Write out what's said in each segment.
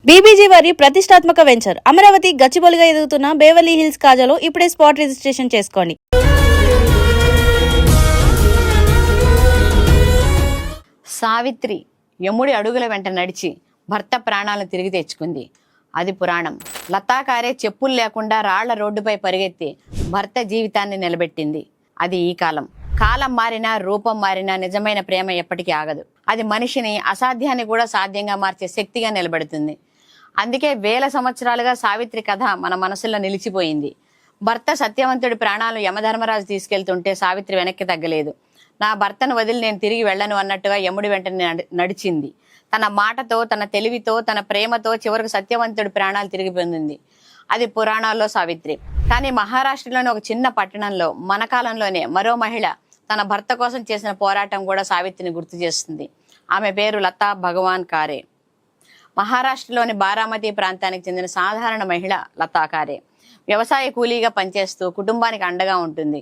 BBG వారి ప్రతిష్టాత్మక venture Amaravati గచ్చిబౌలిగా ఎదుగుతున్న బేవర్లీ హిల్స్ కాజాలో ఇప్పుడే స్పాట్ రిజిస్ట్రేషన్ చేసుకోండి. సావిత్రి యముడి అడుగుల వెంట నడిచి భర్త ప్రాణాలను తిరిగి తెచ్చుకుంది. అది పురాణం. లతాకారే చెప్పులు లేకుండా రాళ్ల రోడ్డుపై పరిగెత్తి భర్త జీవితాన్ని నిలబెట్టింది. అది ఈ కాలం. కాలం మారినా రూపం మారినా నిజమైన ప్రేమ ఎప్పటికీ ఆగదు. అది మనిషిని అసాధ్యాన్ని కూడా సాధ్యంగా మార్చే శక్తిగా నిలబెడుతుంది. అందుకే వేల సంవత్సరాలుగా సావిత్రి కథ మన మనసులో నిలిచిపోయింది. భర్త సత్యవంతుడి ప్రాణాలు యమధర్మరాజు తీసుకెళ్తుంటే సావిత్రి వెనక్కి తగ్గలేదు. నా భర్తను వదిలి నేను తిరిగి వెళ్ళను అన్నట్టుగా యముడి వెంట నడిచింది. తన మాటతో, తన తెలివితో, తన ప్రేమతో చివరకు సత్యవంతుడి ప్రాణాలు తిరిగి పొందింది. అది పురాణాల్లో సావిత్రి. కానీ మహారాష్ట్రలోని ఒక చిన్న పట్టణంలో మన కాలంలోనే మరో మహిళ తన భర్త కోసం చేసిన పోరాటం కూడా సావిత్రిని గుర్తు చేస్తుంది. ఆమె పేరు లతా భగవాన్ కారే. మహారాష్ట్రలోని బారామతి ప్రాంతానికి చెందిన సాధారణ మహిళ లతా కారే వ్యవసాయ కూలీగా పనిచేస్తూ కుటుంబానికి అండగా ఉంటుంది.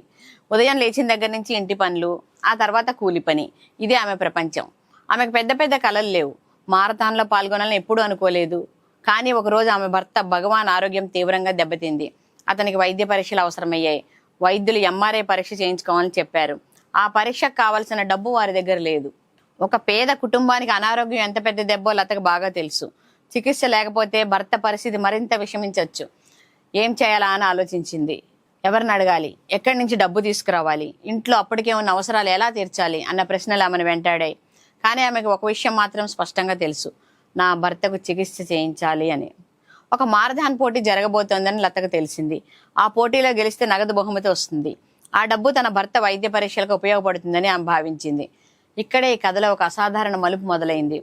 ఉదయం లేచిన దగ్గర నుంచి ఇంటి పనులు, ఆ తర్వాత కూలి పని, ఇదే ఆమె ప్రపంచం. ఆమెకు పెద్ద పెద్ద కలలు లేవు. మారథాన్లో పాల్గొనాలని ఎప్పుడూ అనుకోలేదు. కానీ ఒకరోజు ఆమె భర్త భగవాన్ ఆరోగ్యం తీవ్రంగా దెబ్బతింది. అతనికి వైద్య పరీక్షలు అవసరమయ్యాయి. వైద్యులు ఎంఆర్ఐ పరీక్ష చేయించుకోవాలని చెప్పారు. ఆ పరీక్షకు కావాల్సిన డబ్బు వారి దగ్గర లేదు. ఒక పేద కుటుంబానికి అనారోగ్యం ఎంత పెద్ద దెబ్బో లతకు బాగా తెలుసు. చికిత్స లేకపోతే భర్త పరిస్థితి మరింత విషమించవచ్చు. ఏం చేయాలా అని ఆలోచించింది. ఎవరిని అడగాలి, ఎక్కడి నుంచి డబ్బు తీసుకురావాలి, ఇంట్లో అప్పటికే ఉన్న అవసరాలు ఎలా తీర్చాలి అన్న ప్రశ్నలు ఆమెను వెంటాడాయి. కానీ ఆమెకు ఒక విషయం మాత్రం స్పష్టంగా తెలుసు, నా భర్తకు చికిత్స చేయించాలి అని. ఒక మారథాన్ పోటీ జరగబోతోందని లతకు తెలిసింది. ఆ పోటీలో గెలిస్తే నగదు బహుమతి వస్తుంది. ఆ డబ్బు తన భర్త వైద్య పరీక్షలకు ఉపయోగపడుతుందని ఆమె భావించింది. ఇక్కడే ఈ కథలో ఒక అసాధారణ మలుపు మొదలైంది.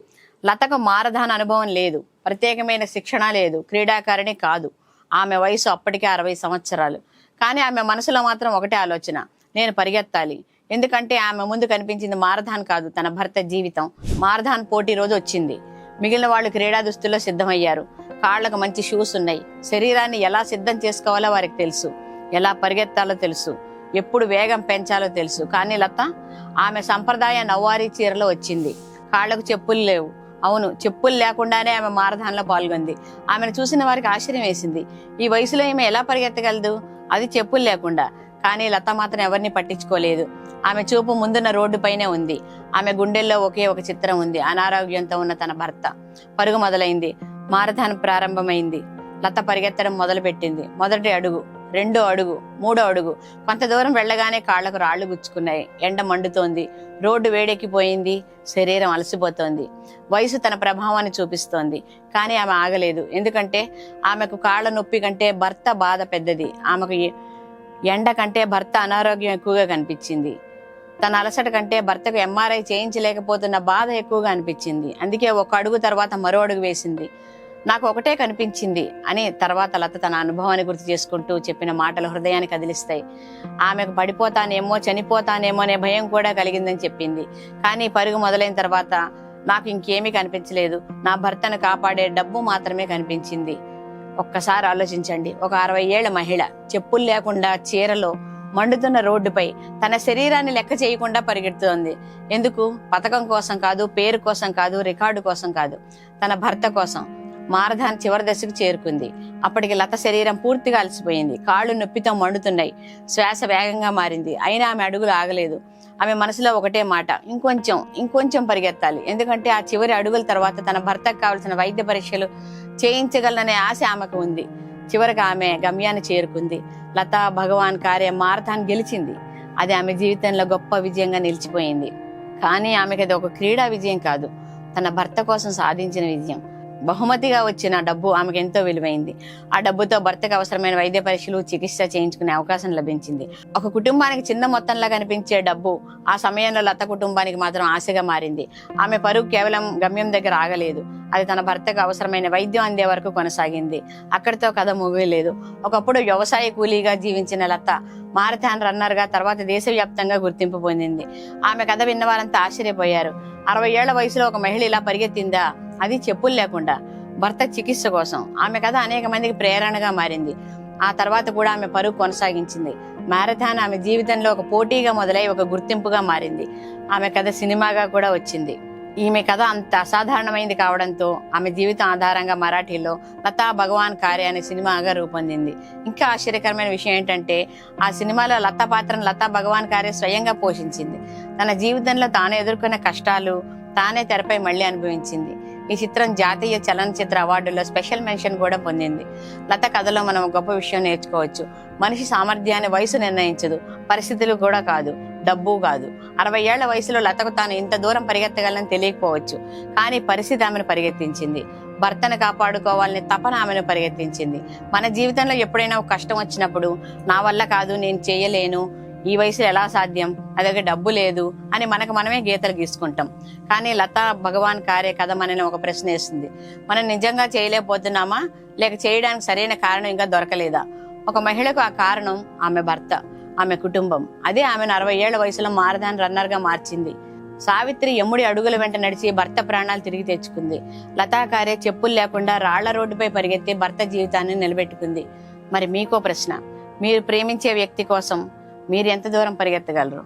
లతకు మారథాన్ అనుభవం లేదు, ప్రత్యేకమైన శిక్షణ లేదు, క్రీడాకారిణి కాదు. ఆమె వయసు అప్పటికే 60 సంవత్సరాలు. కానీ ఆమె మనసులో మాత్రం ఒకటే ఆలోచన, నేను పరిగెత్తాలి. ఎందుకంటే ఆమె ముందు కనిపించింది మారథాన్ కాదు, తన భర్త జీవితం. మారథాన్ పోటీ రోజు వచ్చింది. మిగిలిన వాళ్ళు క్రీడా దుస్తుల్లో సిద్ధమయ్యారు. కాళ్లకు మంచి షూస్ ఉన్నాయి. శరీరాన్ని ఎలా సిద్ధం చేసుకోవాలో వారికి తెలుసు. ఎలా పరిగెత్తాలో తెలుసు. ఎప్పుడు వేగం పెంచాలో తెలుసు. కానీ లత ఆమె సంప్రదాయ నవ్వారీ చీరలో వచ్చింది. కాళ్లకు చెప్పులు లేవు. అవును, చెప్పులు లేకుండానే ఆమె మారథాన్లో పాల్గొంది. ఆమెను చూసిన వారికి ఆశ్చర్యం వేసింది. ఈ వయసులో ఈమె ఎలా పరిగెత్తగలదు, అది చెప్పులు లేకుండా? కానీ లత మాత్రం ఎవరిని పట్టించుకోలేదు. ఆమె చూపు ముందున్న రోడ్డు పైనే ఉంది. ఆమె గుండెల్లో ఒకే ఒక చిత్రం ఉంది, అనారోగ్యంతో ఉన్న తన భర్త. పరుగు మొదలైంది. మారథాన్ ప్రారంభమైంది. లత పరిగెత్తడం మొదలుపెట్టింది. మొదటి అడుగు, 2వ అడుగు, 3వ అడుగు. కొంత దూరం వెళ్ళగానే కాళ్లకు రాళ్లు గుచ్చుకున్నాయి. ఎండ మండుతోంది. రోడ్డు వేడెక్కిపోయింది. శరీరం అలసిపోతోంది. వయసు తన ప్రభావాన్ని చూపిస్తోంది. కానీ ఆమె ఆగలేదు. ఎందుకంటే ఆమెకు కాళ్ల నొప్పి కంటే భర్త బాధ పెద్దది. ఆమెకు ఎండ కంటే భర్త అనారోగ్యం ఎక్కువగా కనిపించింది. తన అలసట కంటే భర్తకు ఎంఆర్ఐ చేయించలేకపోతున్న బాధ ఎక్కువగా అనిపించింది. అందుకే ఒక అడుగు తర్వాత మరో అడుగు వేసింది. నాకు ఒకటే కనిపించింది అని తర్వాత లత తన అనుభవాన్ని గుర్తు చేసుకుంటూ చెప్పిన మాటలు హృదయాన్ని కదిలిస్తాయి. ఆమెకు పడిపోతానేమో, చనిపోతానేమో అనే భయం కూడా కలిగిందని చెప్పింది. కానీ పరుగు మొదలైన తర్వాత నాకు ఇంకేమీ కనిపించలేదు. నా భర్తను కాపాడే డబ్బు మాత్రమే కనిపించింది. ఒక్కసారి ఆలోచించండి. ఒక 60 ఏళ్ల మహిళ చెప్పులు లేకుండా చీరలో మండుతున్న రోడ్డుపై తన శరీరాన్ని లెక్క చేయకుండా పరిగెడుతోంది. ఎందుకు? పథకం కోసం కాదు, పేరు కోసం కాదు, రికార్డు కోసం కాదు, తన భర్త కోసం. మారథాన్ చివరి దశకు చేరుకుంది. అప్పటికి లత శరీరం పూర్తిగా అలసిపోయింది. కాళ్ళు నొప్పితో మండుతున్నాయి. శ్వాస వేగంగా మారింది. అయినా ఆమె అడుగులు ఆగలేదు. ఆమె మనసులో ఒకటే మాట, ఇంకొంచెం పరిగెత్తాలి. ఎందుకంటే ఆ చివరి అడుగుల తర్వాత తన భర్తకు కావలసిన వైద్య పరీక్షలు చేయించగలననే ఆశ ఆమెకు ఉంది. చివరికి ఆమె గమ్యాన్ని చేరుకుంది. లతా భగవాన్ కారే మారథాన్ గెలిచింది. అది ఆమె జీవితంలో గొప్ప విజయంగా నిలిచిపోయింది. కానీ ఆమెకి అది ఒక క్రీడా విజయం కాదు, తన భర్త కోసం సాధించిన విజయం. బహుమతిగా వచ్చిన డబ్బు ఆమెకు ఎంతో విలువైంది. ఆ డబ్బుతో భర్తకు అవసరమైన వైద్య పరీక్షలు, చికిత్స చేయించుకునే అవకాశం లభించింది. ఒక కుటుంబానికి చిన్న మొత్తంలా కనిపించే డబ్బు ఆ సమయంలో లత కుటుంబానికి మాత్రం ఆశగా మారింది. ఆమె పరుగు కేవలం గమ్యం దగ్గర ఆగలేదు. అది తన భర్తకు అవసరమైన వైద్యం అందే వరకు కొనసాగింది. అక్కడితో కథ ముగియలేదు. ఒకప్పుడు వ్యవసాయ కూలీగా జీవించిన లత మారథాన్ రన్నర్ గా, తర్వాత దేశవ్యాప్తంగా గుర్తింపు పొందింది. ఆమె కథ విన్నవారంతా ఆశ్చర్యపోయారు. 60 ఏళ్ల వయసులో ఒక మహిళ ఇలా పరిగెత్తిందా, అది చెప్పులు లేకుండా, భర్త చికిత్స కోసం. ఆమె కథ అనేక మందికి ప్రేరణగా మారింది. ఆ తర్వాత కూడా ఆమె పరుగు కొనసాగించింది. మారథాన్ ఆమె జీవితంలో ఒక పోటీగా మొదలై ఒక గుర్తింపుగా మారింది. ఆమె కథ సినిమాగా కూడా వచ్చింది. ఈమె కథ అంత అసాధారణమైంది కావడంతో ఆమె జీవితం ఆధారంగా మరాఠీలో లతా భగవాన్ కార్య అనే సినిమాగా రూపొందింది. ఇంకా ఆశ్చర్యకరమైన విషయం ఏంటంటే ఆ సినిమాలో లతా పాత్రను లతా భగవాన్ కార్య స్వయంగా పోషించింది. తన జీవితంలో తాను ఎదుర్కొన్న కష్టాలు తానే తెరపై మళ్లీ అనుభవించింది. ఈ చిత్రం జాతీయ చలనచిత్ర అవార్డుల్లో స్పెషల్ మెన్షన్ కూడా పొందింది. లత కథలో మనం ఒక గొప్ప విషయం నేర్చుకోవచ్చు. మనిషి సామర్థ్యాన్ని వయసు నిర్ణయించదు, పరిస్థితులు కూడా కాదు, డబ్బు కాదు. 60 ఏళ్ల వయసులో లతకు తాను ఇంత దూరం పరిగెత్తగలని తెలియకపోవచ్చు, కానీ పరిస్థితి ఆమెను పరిగెత్తించింది. భర్తను కాపాడుకోవాలని తపన ఆమెను పరిగెత్తించింది. మన జీవితంలో ఎప్పుడైనా ఒక కష్టం వచ్చినప్పుడు నా వల్ల కాదు, నేను చేయలేను, ఈ వయసులో ఎలా సాధ్యం, నా దగ్గర డబ్బు లేదు అని మనకు మనమే గీతలు గీసుకుంటాం. కానీ లతా భగవాన్ కార్య కథ మనని ఒక ప్రశ్న వేస్తుంది. మనం నిజంగా చేయలేకపోతున్నామా, లేక చేయడానికి సరైన కారణం ఇంకా దొరకలేదా? ఒక మహిళకు ఆ కారణం ఆమె భర్త, ఆమె కుటుంబం. అదే ఆమెను 60 ఏళ్ల వయసులో మారథాన్ రన్నర్ గా మార్చింది. సావిత్రి యముడి అడుగుల వెంట నడిచి భర్త ప్రాణాలు తిరిగి తెచ్చుకుంది. లతా కార్య చెప్పులు లేకుండా రాళ్ల రోడ్డుపై పరిగెత్తి భర్త జీవితాన్ని నిలబెట్టుకుంది. మరి మీకో ప్రశ్న, మీరు ప్రేమించే వ్యక్తి కోసం మీరు ఎంత దూరం పరిగెత్తగలరు?